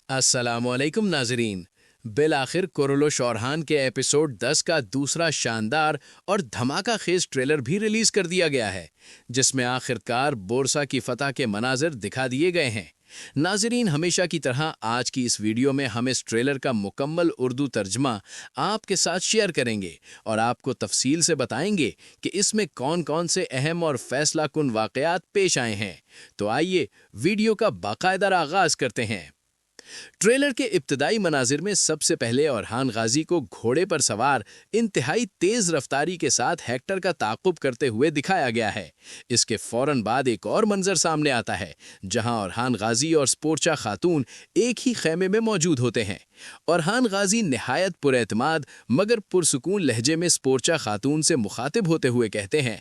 अस्सलामुअलैकुम नाजरीन। बिलाखिर कुरुलुश औरहान के एपिसोड 10 का दूसरा शानदार और धमाका खेज ट्रेलर भी रिलीज कर दिया गया है, जिसमें आखिरकार बोरसा की फतह के मनाजिर दिखा दिए गए हैं। नाजरीन, हमेशा की तरह आज की इस वीडियो में हम इस ट्रेलर का मुकम्मल उर्दू तर्जमा आपके साथ शेयर करेंगे और आपको तफसील से बताएंगे कि इसमें कौन कौन से अहम और फैसला कुन वाकयात पेश आए हैं। तो आइए वीडियो का बाकायदा आगाज करते हैं। ट्रेलर के इब्तदाई मनाजिर में सबसे पहले औरहान गाजी को घोड़े पर सवार इंतहाई तेज रफ्तारी के साथ हेक्टर का ताक़ुब करते हुए दिखाया गया है। इसके फौरन बाद एक और मंजर सामने आता है, जहां औरहान गाजी और स्पोर्चा खातून एक ही खेमे में मौजूद होते हैं। औरहान गाजी निहायत पुरएतमाद मगर पुरसुकून लहजे में स्पोर्चा खातून से मुखातिब होते हुए कहते हैं,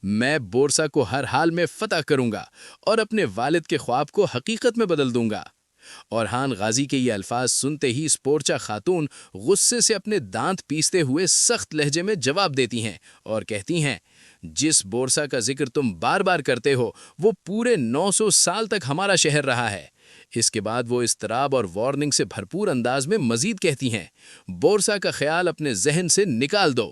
मैं बोरसा को हर हाल में फतह करूंगा और अपने वालिद के ख्वाब को हकीकत में बदल दूंगा। औरहान गाजी के ये अल्फाज सुनते ही स्पोर्चा खातून गुस्से से अपने दांत पीसते हुए सख्त लहजे में जवाब देती हैं और कहती हैं, जिस बोरसा का जिक्र तुम बार बार करते हो वो पूरे 900 साल तक हमारा शहर रहा है। इसके बाद वो इस्तराब और वार्निंग से भरपूर अंदाज में मजीद कहती हैं, बोरसा का ख्याल अपने जहन से निकाल दो।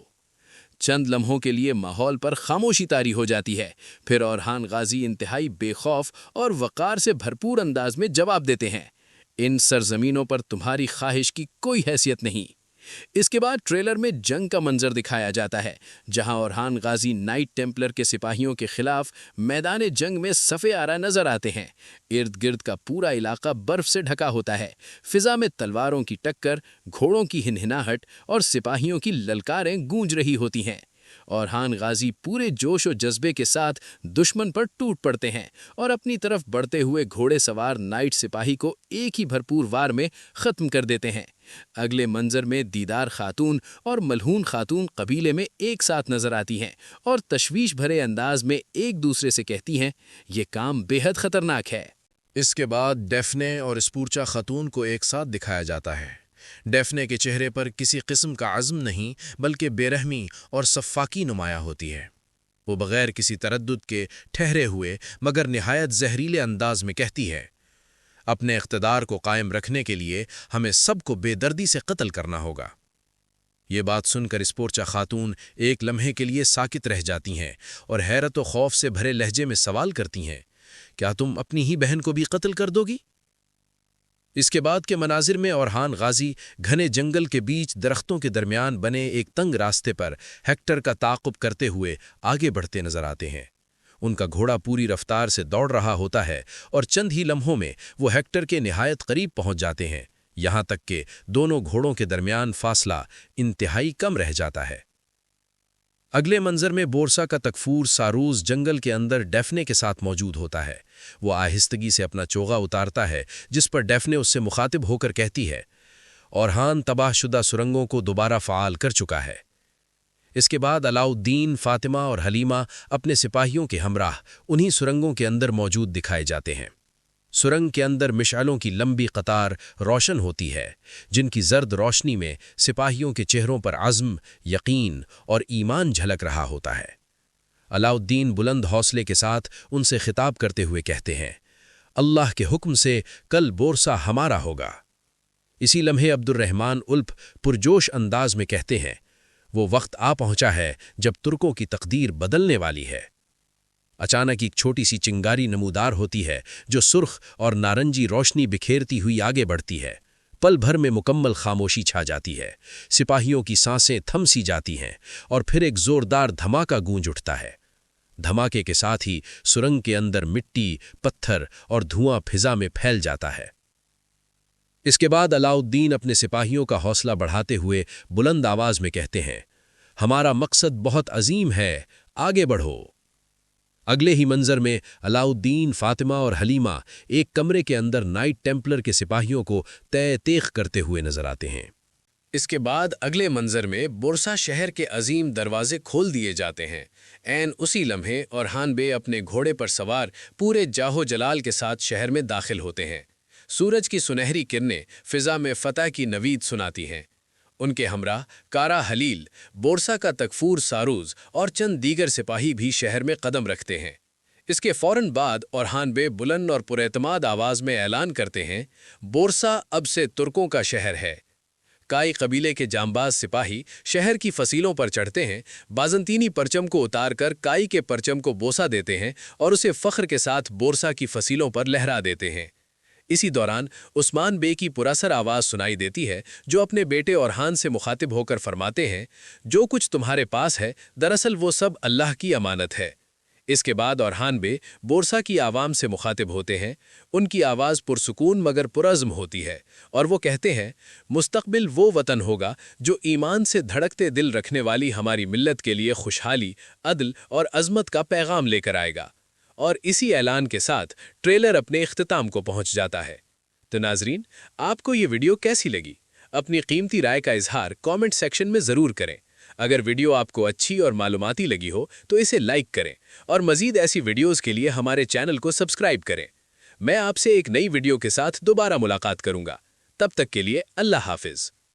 चंद लम्हों के लिए माहौल पर खामोशी तारी हो जाती है। फिर औरहान गाजी इंतहाई बेखौफ और वक़ार से भरपूर अंदाज में जवाब देते हैं, इन सरजमीनों पर तुम्हारी ख्वाहिश की कोई हैसियत नहीं। इसके बाद ट्रेलर में जंग का मंजर दिखाया जाता है, जहां औरहान गाजी नाइट टेम्पलर के सिपाहियों के खिलाफ मैदान जंग में सफ़े आरा नजर आते हैं। इर्द गिर्द का पूरा इलाका बर्फ से ढका होता है। फिजा में तलवारों की टक्कर, घोड़ों की हिनहिनाहट और सिपाहियों की ललकारें गूंज रही होती हैं। औरहान गाजी पूरे जोश और जज्बे के साथ दुश्मन पर टूट पड़ते हैं और अपनी तरफ बढ़ते हुए घोड़े सवार नाइट सिपाही को एक ही भरपूर वार में ख़त्म कर देते हैं। अगले मंजर में दीदार खातून और मलहून खातून कबीले में एक साथ नजर आती हैं और तशवीश भरे अंदाज में एक दूसरे से कहती हैं, ये काम बेहद खतरनाक है। इसके बाद डेफने और स्पूर्चा खातून को एक साथ दिखाया जाता है। डेफने के चेहरे पर किसी किस्म का अज़्म नहीं बल्कि बेरहमी और सफ़ाकी नुमाया होती है। वो बग़ैर किसी तरद्दुद के ठहरे हुए मगर निहायत जहरीले अंदाज में कहती है, अपने इक़्तिदार को कायम रखने के लिए हमें सबको बेदर्दी से कत्ल करना होगा। ये बात सुनकर स्पोर्चा खातून एक लम्हे के लिए साकित रह जाती हैं और हैरत व खौफ से भरे लहजे में सवाल करती हैं, क्या तुम अपनी ही बहन को भी कत्ल कर दोगी? इसके बाद के मनाजिर में औरहान गाजी घने जंगल के बीच दरख्तों के दरमियान बने एक तंग रास्ते पर हेक्टर का ताक़ुब करते हुए आगे बढ़ते नजर आते हैं। उनका घोड़ा पूरी रफ्तार से दौड़ रहा होता है और चंद ही लम्हों में वो हेक्टर के निहायत करीब पहुंच जाते हैं, यहाँ तक कि दोनों घोड़ों के दरमियान फासला इंतहाई कम रह जाता है। अगले मंजर में बोरसा का तकफूर सारूज जंगल के अंदर डेफने के साथ मौजूद होता है। वो आहिस्तगी से अपना चोगा उतारता है, जिस पर डेफने उससे मुखातिब होकर कहती है, औरहान तबाहशुदा सुरंगों को दोबारा फ़ाल कर चुका है। इसके बाद अलाउद्दीन, फातिमा और हलीमा अपने सिपाहियों के हमराह उन्हीं सुरंगों के अंदर मौजूद दिखाए जाते हैं। सुरंग के अंदर मिशालों की लंबी कतार रोशन होती है, जिनकी जर्द रोशनी में सिपाहियों के चेहरों पर अज़्म, यकीन और ईमान झलक रहा होता है। अलाउद्दीन बुलंद हौसले के साथ उनसे खिताब करते हुए कहते हैं, अल्लाह के हुक्म से कल बोरसा हमारा होगा। इसी लम्हे अब्दुर्रहमान उल्फ पुरजोश अंदाज में कहते हैं, वो वक्त आ पहुंचा है जब तुर्कों की तकदीर बदलने वाली है। अचानक एक छोटी सी चिंगारी नमूदार होती है, जो सुर्ख और नारंगी रोशनी बिखेरती हुई आगे बढ़ती है। पल भर में मुकम्मल खामोशी छा जाती है। सिपाहियों की सांसें थम सी जाती हैं और फिर एक जोरदार धमाका गूंज उठता है। धमाके के साथ ही सुरंग के अंदर मिट्टी, पत्थर और धुआं फिजा में फैल जाता है। इसके बाद अलाउद्दीन अपने सिपाहियों का हौसला बढ़ाते हुए बुलंद आवाज में कहते हैं, हमारा मकसद बहुत अजीम है, आगे बढ़ो। अगले ही मंजर में अलाउद्दीन, फातिमा और हलीमा एक कमरे के अंदर नाइट टेम्पलर के सिपाहियों को तय तेख करते हुए नजर आते हैं। इसके बाद अगले मंजर में बोरसा शहर के अजीम दरवाजे खोल दिए जाते हैं। ऐन उसी लम्हे औरहान बे अपने घोड़े पर सवार पूरे जाहो जलाल के साथ शहर में दाखिल होते हैं। सूरज की सुनहरी किरणें फिजा में फतह की नवीद सुनाती हैं। उनके हमराह कारा हलील, बोरसा का तकफूर सारूज और चंद दीगर सिपाही भी शहर में कदम रखते हैं। इसके फौरन बाद ओरहान बे बुलंद और पुरएतमाद आवाज में ऐलान करते हैं, बोरसा अब से तुर्कों का शहर है। काई कबीले के जांबाज सिपाही शहर की फसीलों पर चढ़ते हैं, बाजंतीनी परचम को उतारकर काई के परचम को बोसा देते हैं और उसे फख्र के साथ बोरसा की फसीलों पर लहरा देते हैं। इसी दौरान उस्मान बे की पुरअसर आवाज़ सुनाई देती है, जो अपने बेटे ओरहान से मुखातिब होकर फरमाते हैं, जो कुछ तुम्हारे पास है दरअसल वो सब अल्लाह की अमानत है। इसके बाद ओरहान बे बोरसा की आवाम से मुखातिब होते हैं। उनकी आवाज़ पुरसुकून मगर पुरज़्म होती है और वो कहते हैं, मुस्तक़बिल वो वतन होगा जो ईमान से धड़कते दिल रखने वाली हमारी मिल्लत के लिए खुशहाली, अदल और अज़मत का पैगाम लेकर आएगा। और इसी ऐलान के साथ ट्रेलर अपने इख्तिताम को पहुंच जाता है। तो नाजरीन, आपको ये वीडियो कैसी लगी? अपनी कीमती राय का इजहार कमेंट सेक्शन में ज़रूर करें। अगर वीडियो आपको अच्छी और मालूमाती लगी हो तो इसे लाइक करें और मज़ीद ऐसी वीडियोज़ के लिए हमारे चैनल को सब्सक्राइब करें। मैं आपसे एक नई वीडियो के साथ दोबारा मुलाकात करूंगा। तब तक के लिए अल्लाह हाफिज़।